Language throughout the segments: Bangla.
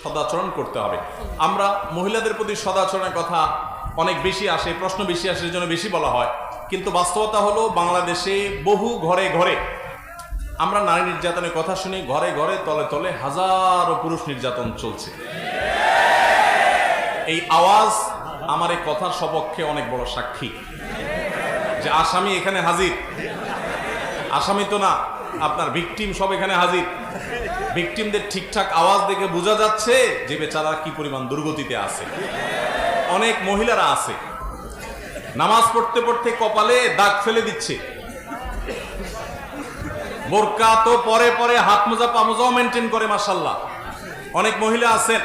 সদাচরণ করতে হবে। আমরা মহিলাদের প্রতি সদাচরণের কথা অনেক বেশি আসে, প্রশ্ন বেশি আসে, এর জন্য বেশি বলা হয়। কিন্তু বাস্তবতা হলো বাংলাদেশে বহু ঘরে ঘরে আমরা নারী নির্যাতনের কথা শুনি, ঘরে ঘরে তলে তলে হাজারো পুরুষ নির্যাতন চলছে। এই আওয়াজ আমার এই কথার সপক্ষে অনেক বড় সাক্ষী যে আসামি এখানে হাজির। আসামি তো না, আপনার ভিকটিম সব এখানে হাজির। ভিকটিমদের ঠিকঠাক আওয়াজ দেখে বোঝা যাচ্ছে যে বেচারা কি পরিমাণ দুর্গতিতে আছে। অনেক মহিলারা আছে নামাজ পড়তে পড়তে কপালে দাগ ফেলে দিচ্ছে, বোরকা তো পরে পরে হাত মোজা পা মোজাও মেনটেন করে, মাশাআল্লাহ। অনেক মহিলা আছেন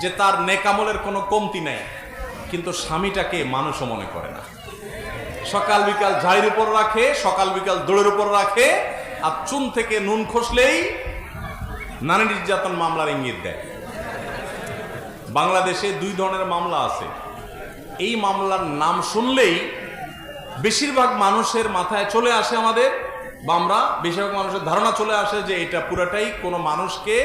যে তার নেকামলের কোনো কমতি নাই, কিন্তু স্বামীটাকে মানুষও মনে করে না। সকাল বিকাল ঝাড়ির উপর রাখে, সকাল বিকাল দৌড়ের উপর রাখে, আর চুন থেকে নুন খসলেই নারী নির্যাতন মামলার ইঙ্গিত দেয়। বাংলাদেশে দুই ধরনের মামলা আছে। এই মামলার নাম শুনলেই বেশিরভাগ মানুষের মাথায় চলে আসে আমাদের, বা আমরা বেশিরভাগ মানুষের ধারণা চলে আসে যে এটা পুরাটাই কোনো মানুষকে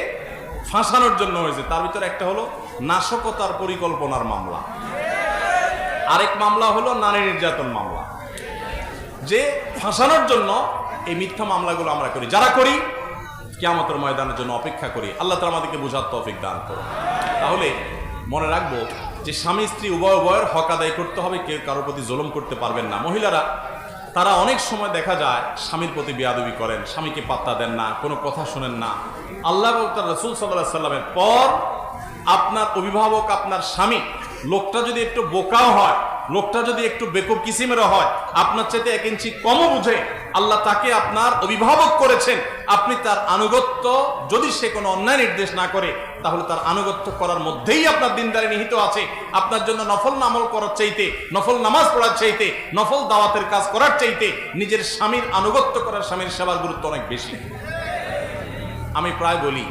ফাঁসানোর জন্য হয়েছে। তার ভিতরে একটা হলো নাশকতার পরিকল্পনার মামলা, আরেক মামলা হলো নারী নির্যাতন মামলা। যে ফাঁসানোর জন্য এই মিথ্যা মামলাগুলো আমরা করি, যারা করি কিয়ামতের ময়দানের জন্য অপেক্ষা করি। আল্লাহ তাআলা আমাদেরকে বুঝার তৌফিক দান করুন। তাহলে মনে রাখবো যে স্বামী স্ত্রী উভয়ের হক আদায় করতে হবে, কেউ কারোর প্রতি জুলুম করতে পারবেন না। মহিলারা তারা অনেক সময় দেখা যায় স্বামীর প্রতি বেয়াদবি করেন, স্বামীকে পাত্তা দেন না, কোনো কথা শোনেন না। আল্লাহ এবং তার রাসূল সাল্লাল্লাহু আলাইহি সাল্লামের পর আপনার অভিভাবক, আপনার স্বামী, লোকটা যদি একটু বোকাও হয়, লোকটা যদি একটু বেকুব কিসিমেরও হয়, আপনার চাইতে 1 ইঞ্চি কমও বুঝে, আল্লাহ তাকে আপনার অভিভাবক করেছেন। আপনি তার আনুগত্য, যদি সে কোনো অন্যায় নির্দেশ না করে, তাহলে তার আনুগত্য করার মধ্যেই আপনার দিনদারি নিহিত আছে। আপনার জন্য নফল আমল করার চাইতে, নফল নামাজ পড়ার চাইতে, নফল দাওয়াতের কাজ করার চাইতে নিজের স্বামীর আনুগত্য করার, স্বামীর সেবার গুরুত্ব অনেক বেশি। আমি প্রায় বলি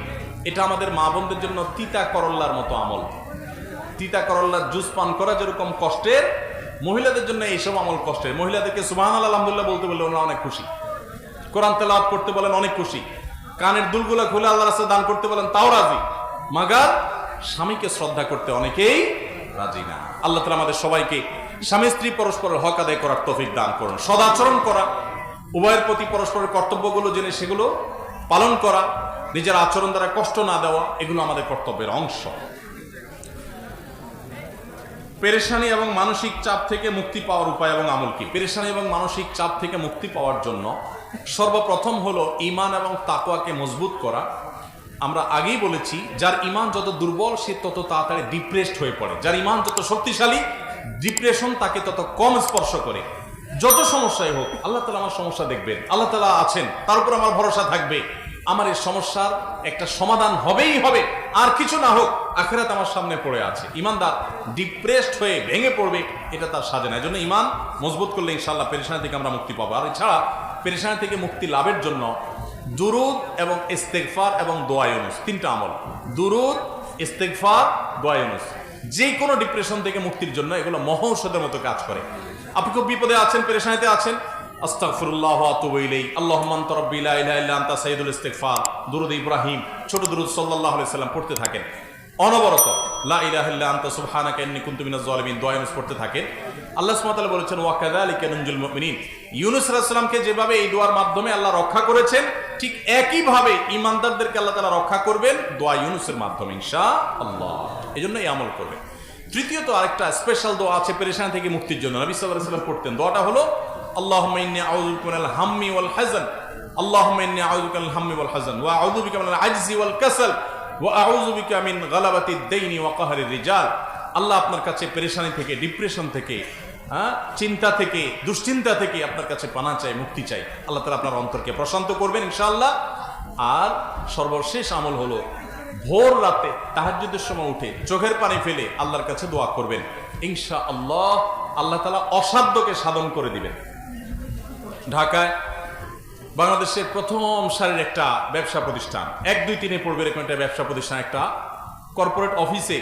এটা আমাদের মা বোনদের জন্য তিতা করল্লার মতো আমল। তিতা করল্লার জুস পান করা যেরকম কষ্টের, মহিলাদের জন্য এইসব আমল কষ্টের। মহিলাদেরকে সুবহানাল্লাহ আলহামদুলিল্লাহ বলতে বললে ওনারা অনেক খুশি, কোরআন তেলাওয়াত করতে বলেন অনেক খুশি, কানের দুলগুলা খুলে আল্লাহর রাস্তায় দান করতে বলেন তাও রাজি, মাগার স্বামীকে শ্রদ্ধা করতে অনেকেই রাজি না। আল্লাহ তাআলা আমাদের সবাইকে স্বামী স্ত্রী পরস্পরের হক আদায় করার তৌফিক দান করুন। সদাচরণ করা, উভয়ের প্রতি পরস্পরের কর্তব্যগুলো জেনে সেগুলো পালন করা, নিজের আচরণ দ্বারা কষ্ট না দেওয়া, এগুলো আমাদের কর্তব্যের অংশ। পেরেশানি এবং মানসিক চাপ থেকে মুক্তি পাওয়ার উপায় এবং আমল কি? পেরেশানি এবং মানসিক চাপ থেকে মুক্তি পাওয়ার জন্য সর্বপ্রথম হলো ঈমান এবং তাকওয়াকে মজবুত করা। আমরা আগেই বলেছি, যার ঈমান যত দুর্বল সে তত তাড়াতাড়ি ডিপ্রেসড হয়ে পড়ে, যার ঈমান যত শক্তিশালী ডিপ্রেশন তাকে তত কম স্পর্শ করে। যত সমস্যাই হোক, আল্লাহ তাআলা আমার সমস্যা দেখবেন, আল্লাহ তাআলা আছেন, তার উপর আমার ভরসা থাকবে, আমার এই সমস্যার একটা সমাধান হবেই হবে, আর কিছু না হোক আখিরাত আমার সামনে পড়ে আছে। ঈমানদার ডিপ্রেসড হয়ে ভেঙে পড়বে, এটা তার সাজে না। এই জন্য ঈমান মজবুত করলে ইনশাআল্লাহ পেরেশানি থেকে আমরা মুক্তি পাবো। আর এছাড়া পেরেশানি থেকে মুক্তি লাভের জন্য দুরুদ এবং ইস্তেগফার এবং দোয়া ইউনুস, 3টা আমল। দুরুদ, ইস্তেগফার, দোয়া ইউনুস যে কোনো ডিপ্রেশন থেকে মুক্তির জন্য এগুলো মহৌষধের মতো কাজ করে। আপনি খুব বিপদে আছেন, পেরেশানিতে আছেন, আস্তাগফিরুল্লাহ ওয়া আতুবু ইলাইহি, আল্লাহুম্মা আনতা রাব্বি লা ইলাহা ইল্লা আনতা সাইয়্যিদুল ইস্তিগফার, দুরুদ ইব্রাহিম, ছোট দুরুদ সাল্লাল্লাহু আলাইহি সাল্লাম পড়তে থাকেন অনবরত। লা ইলাহা ইল্লা আনতা সুবহানাকা ইন্নী কুনতু মিনাজ জালিমিন, দোয়া ইউনুস পড়তে থাকেন। আল্লাহ সুবহানাহু ওয়া তাআলা বলেছেন ওয়া কাযালিকা নুনজিল মুমিনিন, ইউনুস আলাইহিস সালামকে যেভাবে এই দোয়ার মাধ্যমে আল্লাহ রক্ষা করেছেন, ঠিক একই ভাবে ঈমানদারদেরকে আল্লাহ তাআলা রক্ষা করবেন দোয়া ইউনুসের মাধ্যমে ইনশাআল্লাহ। এজন্য এই আমল করবেন। তৃতীয়ত আরেকটা স্পেশাল দোয়া আছে পেরেশানি থেকে মুক্তির জন্য, নবী সাল্লাল্লাহু আলাইহি ওয়াসাল্লাম পড়তেন। দোয়াটা হলো আল্লাহুম্মা ইন্নী আউযু বিকা মিনাল হাম্মি ওয়াল হাযান, আল্লাহুম্মা ইন্নী আউযু বিকা মিনাল হাম্মি ওয়াল হাযান ওয়া আউযু বিকা মিনাল আজজি ওয়াল কাসাল ওয়া আউযু বিকা মিন গালাবাতিদ দাইনি ওয়া কাহরির রিজাল। আল্লাহ আপনার কাছে পেরেশানি থেকে, ডিপ্রেশন থেকে, চিন্তা থেকে, দুশ্চিন্তা থেকে আপনার কাছে পানা চাই, মুক্তি চাই। আল্লাহ তাআলা আপনার অন্তরকে প্রশান্ত করবেন ইনশাআল্লাহ। আর সর্বশেষ আমল হলো ভোর রাতে তাহাজ্জুদের সময় উঠে চোখের পানি ফেলে আল্লাহর কাছে দোয়া করবেন ইনশাআল্লাহ। আল্লাহ তাআলা অসাধ্যকে সাধন করে দিবেন। ঢাকায় বাংলাদেশের প্রথম সারির একটা ব্যবসা প্রতিষ্ঠান, 1, 2, 3 পড়বে এরকম একটা ব্যবসা প্রতিষ্ঠান, একটা কর্পোরেট অফিসে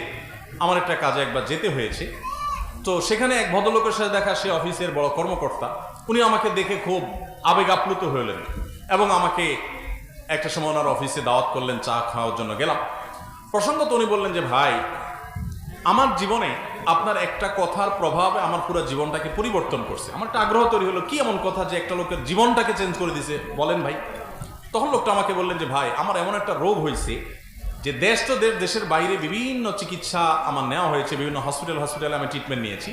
আমার একটা কাজে একবার যেতে হয়েছে। তো সেখানে এক ভদ্রলোকের সাথে দেখা, সে অফিসের বড় কর্মকর্তা। উনি আমাকে দেখে খুব আবেগ আপ্লুত হলেন এবং আমাকে একটা সময় ওনার অফিসে দাওয়াত করলেন, চা খাওয়ার জন্য গেলাম। প্রসঙ্গত উনি বললেন যে ভাই, আমার জীবনে আপনার একটা কথার প্রভাবে আমার পুরো জীবনটাকে পরিবর্তন করছে। আমার একটা আগ্রহ তৈরি হলো, কি এমন কথা যে একটা লোকের জীবনটাকে চেঞ্জ করে দিছে, বলেন ভাই। তখন লোকটা আমাকে বললেন যে ভাই, আমার এমন একটা রোগ হয়েছে যে দেশ তো দেশের বাইরে বিভিন্ন চিকিৎসা আমার নেওয়া হয়েছে, বিভিন্ন হসপিটালে আমি ট্রিটমেন্ট নিয়েছি,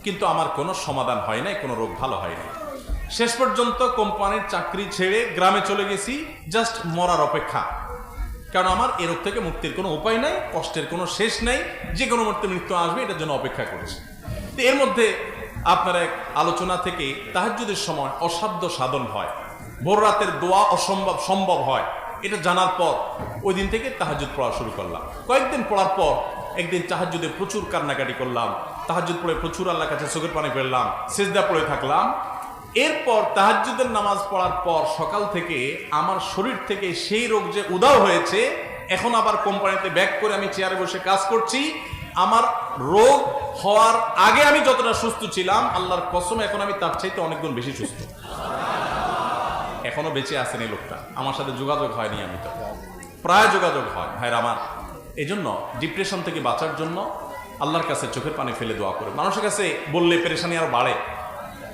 কিন্তু আমার কোনো সমাধান হয় নাই, কোনো রোগ ভালো হয় নাই। শেষ পর্যন্ত কোম্পানির চাকরি ছেড়ে গ্রামে চলে গেছি, জাস্ট মরার অপেক্ষা। কারণ আমার এ রোগ থেকে মুক্তির কোনো উপায় নাই, কষ্টের কোনো শেষ নাই, যে কোনো মুহূর্তে মৃত্যু আসবে, এটার জন্য অপেক্ষা করেছি। তো এর মধ্যে আপনার এক আলোচনা থেকে তাহাজ্জুদের সময় অসাধ্য সাধন হয়, ভোর রাতের দোয়া অসম্ভব সম্ভব হয়, এটা জানার পর ওই দিন থেকে তাহাজ্জুদ পড়া শুরু করলাম। কয়েকদিন পড়ার পর একদিন তাহাজ্জুদে প্রচুর কান্নাকাটি করলাম, তাহাজ্জুদ পড়ে প্রচুর আল্লাহর কাছে চোখের পানি ফেললাম, সিজদা পড়ে থাকলাম। এরপর তাহাজ্জুদের নামাজ পড়ার পর সকাল থেকে আমার শরীর থেকে সেই রোগ যে উধাও হয়েছে, এখন আবার কোম্পানিতে ব্যাক করে আমি চেয়ারে বসে কাজ করছি। আমার রোগ হওয়ার আগে আমি যতটা সুস্থ ছিলাম, আল্লাহর কসম এখন আমি তার চাইতে অনেক গুণ বেশি সুস্থ। এখনো বেঁচে আছেন এই লোকটা, আমার সাথে যোগাযোগ হয়নি, আমি তো প্রায় যোগাযোগ হয় ভাইরা আমার। এই জন্য ডিপ্রেশন থেকে বাঁচার জন্য আল্লাহর কাছে চোখের পানি ফেলে দোয়া করে। মানুষের কাছে বললে পেরেশানি আরো বাড়ে,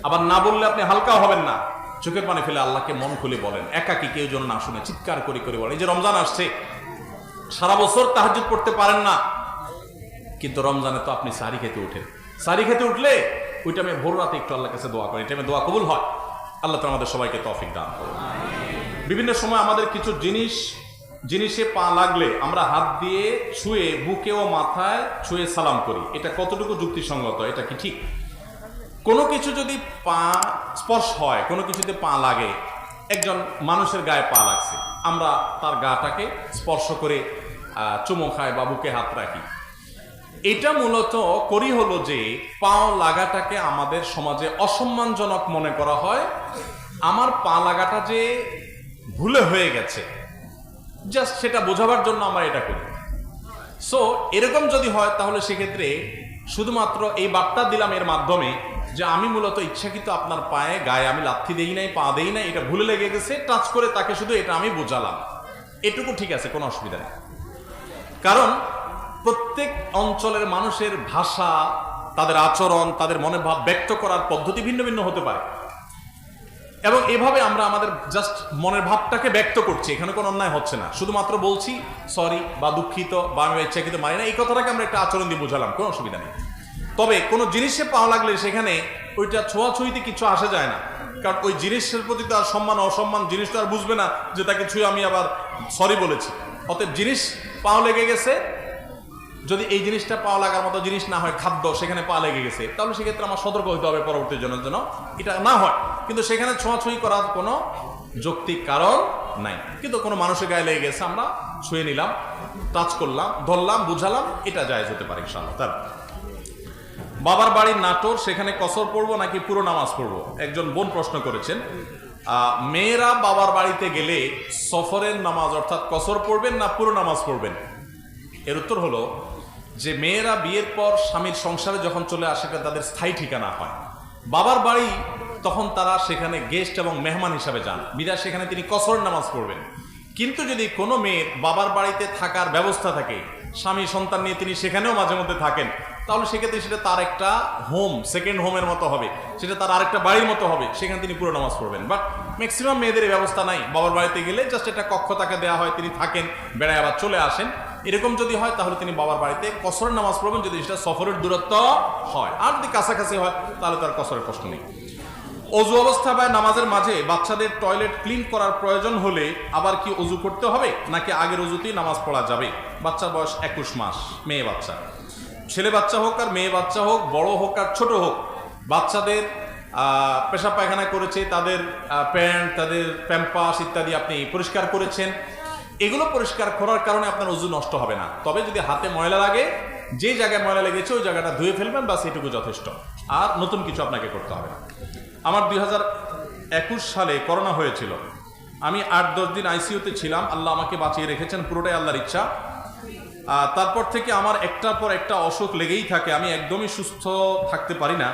আবার না বললে আপনি হালকা হবেন না। চোখের পানি ফেলে আল্লাহকে মন খুলে বলেন, একাকি কেউ যেন না শুনে, চিৎকার করে করে বলেন। এই যে রমজান আসছে, সারা বছর তাহাজ্জুদ পড়তে পারেন না, কিন্তু রমজানে তো আপনি সারি খেতে উঠেন। সারি খেতে উঠলে ওই টাইমে ভোর রাতে একটু আল্লাহর কাছে দোয়া করেন, এই টাইমে দোয়া কবুল হয়। আল্লাহ তো আমাদের সবাইকে তৌফিক দান করুন। বিভিন্ন সময় আমাদের কিছু জিনিসে পা লাগলে আমরা হাত দিয়ে ছুঁয়ে, বুকে ও মাথায় ছুঁয়ে সালাম করি, এটা কতটুকু যুক্তিসঙ্গত? এটা কি ঠিক? কোনো কিছু যদি পা স্পর্শ হয়, কোনো কিছুতে পা লাগে, একজন মানুষের গায়ে পা লাগছে, আমরা তার গাটাকে স্পর্শ করে চুমো খাই বা বুকে হাত রাখি। এটা মূলত করি হলো যে পাও লাগাটাকে আমাদের সমাজে অসম্মানজনক মনে করা হয়। আমার পা লাগাটা যে ভুলে হয়ে গেছে, জাস্ট সেটা বোঝাবার জন্য আমরা এটা করি। সো এরকম যদি হয়, তাহলে সেক্ষেত্রে শুধুমাত্র এই বার্তা দিলাম এর মাধ্যমে যে আমি মূলত ইচ্ছাকৃত আপনার পায়ে গায়ে আমি লাথি দেই নাই, পা দেই নাই, এটা ভুলে লেগে গেছে, টাচ করে তাকে শুধু এটা আমি বোঝালাম, এটুকু ঠিক আছে, কোনো অসুবিধা নেই। কারণ প্রত্যেক অঞ্চলের মানুষের ভাষা, তাদের আচরণ, তাদের মনের ভাব ব্যক্ত করার পদ্ধতি ভিন্ন ভিন্ন হতে পারে, এবং এভাবে আমরা আমাদের জাস্ট মনের ভাবটাকে ব্যক্ত করছি, এখানে কোনো অন্যায় হচ্ছে না। শুধুমাত্র বলছি সরি বা দুঃখিত বা আমি ইচ্ছাকৃত মানি না, এই কথাটাকে আমরা একটা আচরণ দিয়ে বোঝালাম, কোনো অসুবিধা নেই। তবে কোনো জিনিসে পাওয়া লাগলে সেখানে ওইটা ছোঁয়াছুঁইতে কিছু আসে যায় না, কারণ ওই জিনিসের প্রতি তো আর সম্মান অসম্মান জিনিস তো আর বুঝবে না যে তাকে ছুঁয়ে আমি আবার সরি বলেছি। অতএব জিনিস পাও লেগে গেছে, যদি এই জিনিসটা পাওয়া লাগার মতো জিনিস না হয়, খাদ্য, সেখানে পা লেগে গেছে, তাহলে সেক্ষেত্রে আমার সতর্ক হতে হবে পরবর্তী জনের জন্য এটা না হয়। কিন্তু সেখানে ছোঁয়াছুঁই করার কোনো যৌক্তিক কারণ নাই। কিন্তু কোনো মানুষের গায়ে লেগে গেছে, আমরা ছুঁয়ে নিলাম, টাচ করলাম, ধরলাম, বুঝালাম, এটা জায়েজ হতে পারে ইনশাআল্লাহ। তার বাবার বাড়ির নাটোর, সেখানে কসর পড়বো নাকি পুরো নামাজ পড়বো? একজন বোন প্রশ্ন করেছেন। মেয়েরা বাবার বাড়িতে গেলে সফরের নামাজ অর্থাৎ কসর পড়বেন না পুরো নামাজ পড়বেন? এর উত্তর হলো যে মেয়েরা বিয়ের পর স্বামীর সংসারে যখন চলে আসে, তাদের স্থায়ী ঠিকানা হয় বাবার বাড়ি, তখন তারা সেখানে গেস্ট এবং মেহমান হিসাবে যান, বিদায় সেখানে তিনি কসর নামাজ পড়বেন। কিন্তু যদি কোনো মেয়ের বাবার বাড়িতে থাকার ব্যবস্থা থাকে, স্বামী সন্তান নিয়ে তিনি সেখানেও মাঝে মধ্যে থাকেন, তাহলে সেক্ষেত্রে সেটা তার একটা হোম, সেকেন্ড হোমের মতো হবে, সেটা তার আরেকটা বাড়ির মতো হবে, সেখানে তিনি পুরো নামাজ পড়বেন। বাট ম্যাক্সিমাম মেয়েদের এই ব্যবস্থা নাই। বাবার বাড়িতে গেলে জাস্ট একটা কক্ষ তাকে দেওয়া হয়, তিনি থাকেন, বেড়ায় আবার চলে আসেন। এরকম যদি হয় তাহলে তিনি বাবার বাড়িতে কসরের নামাজ পড়বেন, যদি সেটা সফরের দূরত্ব হয়। আর যদি কাছাকাছি হয় তাহলে তার কসরের কষ্ট নেই। অজু অবস্থা বা নামাজের মাঝে বাচ্চাদের টয়লেট ক্লিন করার প্রয়োজন হলে আবার কি অজু করতে হবে, নাকি আগের অজুতেই নামাজ পড়া যাবে? বাচ্চার বয়স 21 মাস, মেয়ে বাচ্চা, ছেলে বাচ্চা হোক আর মেয়ে বাচ্চা হোক, বড় হোক আর ছোট হোক, বাচ্চাদের পেশাব পায়খানা করেছে, তাদের প্যান্ট, তাদের প্যাম্পাস ইত্যাদি আপনি পরিষ্কার করেছেন, এগুলো পরিষ্কার করার কারণে আপনার অজু নষ্ট হবে না। তবে যদি হাতে ময়লা লাগে, যে জায়গায় ময়লা লেগেছে ওই জায়গাটা ধুয়ে ফেলবেন, বাস এটুকু যথেষ্ট, আর নতুন কিছু আপনাকে করতে হবে না। আমার 2021 সালে করোনা হয়েছিল, আমি 8-10 দিন আইসিইউতে ছিলাম, আল্লাহ আমাকে বাঁচিয়ে রেখেছেন, পুরোটাই আল্লাহর ইচ্ছা। তারপর থেকে আমার একটার পর একটা অসুখ লেগেই থাকে, আমি একদমই সুস্থ থাকতে পারি না।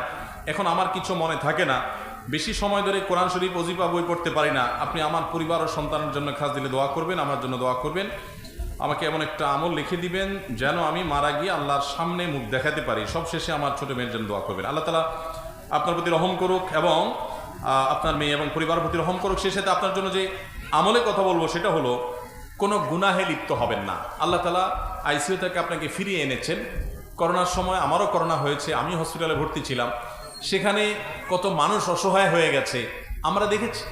এখন আমার কিছু মনে থাকে না, বেশি সময় ধরে কোরআন শরীফ ওজিফা বই পড়তে পারি না। আপনি আমার পরিবার ও সন্তানের জন্য খাস দিলে দোয়া করবেন, আমার জন্য দোয়া করবেন। আমাকে এমন একটা আমল লিখে দিবেন যেন আমি মারা গিয়ে আল্লাহর সামনে মুখ দেখাতে পারি। সব শেষে আমার ছোট মেয়ের জন্য দোয়া করবেন। আল্লাহ তাআলা আপনার প্রতি রহম করুক এবং আপনার মেয়ে এবং পরিবারের প্রতি রহম করুক। সেই সাথে আপনার জন্য যে আমলের কথা বলবো সেটা হলো কোনো গুনাহে লিপ্ত হবেন না। আল্লাহ তাআলা আইসিইউ থেকে আপনাকে ফিরিয়ে এনেছেন। করোনার সময় আমারও করোনা হয়েছে, আমি হসপিটালে ভর্তি ছিলাম। সেখানে কত মানুষ অসহায় হয়ে গেছে আমরা দেখেছি।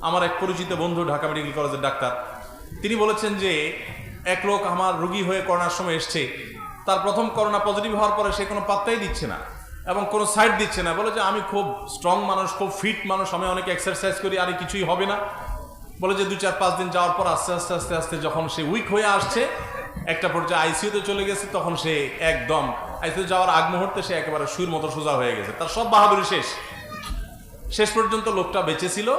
আমার এক পরিচিত বন্ধু ঢাকা মেডিকেল কলেজের ডাক্তার, তিনি বলেছেন যে এক লোক আমার রোগী হয়ে করোনার সময় এসছে, তার প্রথম করোনা পজিটিভ হওয়ার পরে সে কোনো পাত্তাই দিচ্ছে না এবং কোনো সাইড দিচ্ছে না। বলে যে আমি খুব স্ট্রং মানুষ, খুব ফিট মানুষ, আমি অনেক এক্সারসাইজ করি, আর কিছুই হবে না। বলে যে 2-4-5 দিন যাওয়ার পর আস্তে আস্তে আস্তে আস্তে যখন সে উইক হয়ে আসছে, একটা পর্যায়ে আইসিইউতে চলে গেছে, তখন সে একদম আইসিইউ যাওয়ার আগ মুহূর্তে সে একেবারে সুইর মতো সোজা হয়ে গেছে। তার সব বাহাদুরি শেষ পর্যন্ত লোকটা বেঁচে ছিল।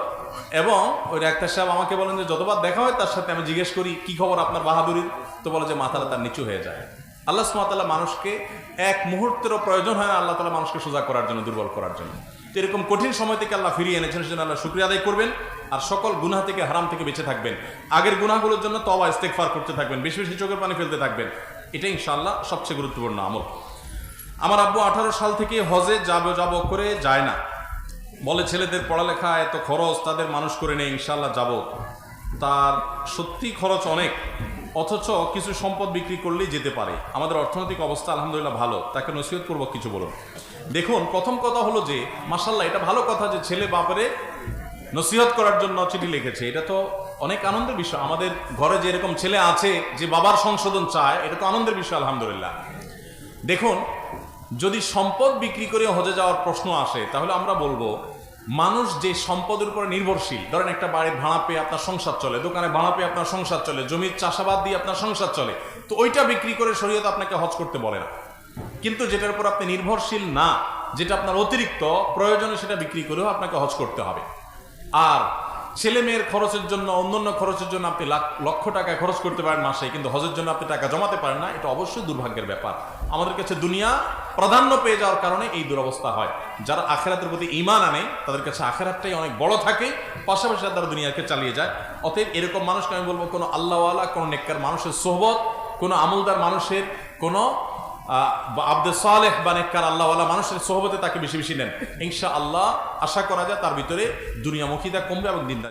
এবং ওই ডাক্তার সাহেব আমাকে বলেন যে যতবার দেখা হয় তার সাথে আমি জিজ্ঞেস করি কি খবর আপনার বাহাদুরির, তো বলে যে মাথাটা তার নিচু হয়ে যায়। আল্লাহ সুবহানাহু ওয়া তাআলা মানুষকে এক মুহূর্তেরও প্রয়োজন হয় না আল্লাহ তাআলা মানুষকে সোজা করার জন্য, দুর্বল করার জন্য। তো এরকম কঠিন সময় থেকে আল্লাহ ফিরিয়ে এনেছেন, সেজন্য আল্লাহ শুকরিয়া আদায় করবেন আর সকল গুনাহ থেকে, হারাম থেকে বেঁচে থাকবেন। আগের গুনাহগুলোর জন্য তওবা ইস্তেগফার করতে থাকবেন, বেশি বেশি চোখের পানি ফেলতে থাকবেন। এটা ইনশাআল্লাহ সবচেয়ে গুরুত্বপূর্ণ আমল। আমার আব্বু 18 সাল থেকে হজে যাব করে যায় না, বলে ছেলেদের পড়ালেখা এত খরচ, তাদের মানুষ করে নেই, ইনশাআল্লাহ যাব। তার সত্যি খরচ অনেক, অথচ কিছু সম্পদ বিক্রি করলেই যেতে পারে। আমাদের অর্থনৈতিক অবস্থা আলহামদুলিল্লাহ ভালো, তাকে নসিহত করব কিছু বলুন। দেখুন, প্রথম কথা হলো যে মাশাআল্লাহ এটা ভালো কথা যে ছেলে বাপরে নসিহত করার জন্য চিঠি লিখেছে, এটা তো অনেক আনন্দের বিষয়। আমাদের ঘরে যে এরকম ছেলে আছে যে বাবার সংশোধন চায়, এটা তো আনন্দের বিষয় আলহামদুলিল্লাহ। দেখুন, যদি সম্পদ বিক্রি করে হজে যাওয়ার প্রশ্ন আসে, তাহলে আমরা বলবো মানুষ যে সম্পদের উপরে নির্ভরশীল, ধরেন একটা বাড়ির ভাড়া পেয়ে আপনার সংসার চলে, দোকানে ভাড়া পেয়ে আপনার সংসার চলে, জমির চাষাবাদ দিয়ে আপনার সংসার চলে, তো ওইটা বিক্রি করে শরীয়ত আপনাকে হজ করতে বলে না। কিন্তু যেটার উপর আপনি নির্ভরশীল না, যেটা আপনার অতিরিক্ত প্রয়োজনে, সেটা বিক্রি করেও আপনাকে হজ করতে হবে। আর ছেলে মেয়ের খরচের জন্য, অন্যান্য খরচের জন্য আপনি লক্ষ টাকা খরচ করতে পারেন মাসে, কিন্তু হজের জন্য আপনি টাকা জমাতে পারেন না, এটা অবশ্যই দুর্ভাগ্যের ব্যাপার। আমাদের কাছে দুনিয়া প্রাধান্য পেয়ে যাওয়ার কারণে এই দুরবস্থা হয়। যারা আখিরাতের প্রতি ঈমান আনে তাদের কাছে আখিরাতটাই অনেক বড় থাকে, পাশাপাশি তারা দুনিয়াকে চালিয়ে যায়। অতএব এরকম মানুষকে আমি বলবো, কোনো আল্লাহওয়ালা, কোনো নেককার মানুষের সোহবত, কোনো আমলদার মানুষের, কোনো আব্দে সালেহ বা নেককার আল্লাহওয়ালা মানুষের সোহবতে তাকে বেশি বেশি নেন। ইনশাআল্লাহ আশা করা যায় তার ভিতরে দুনিয়ামুখিতা কমবে এবং দিনদার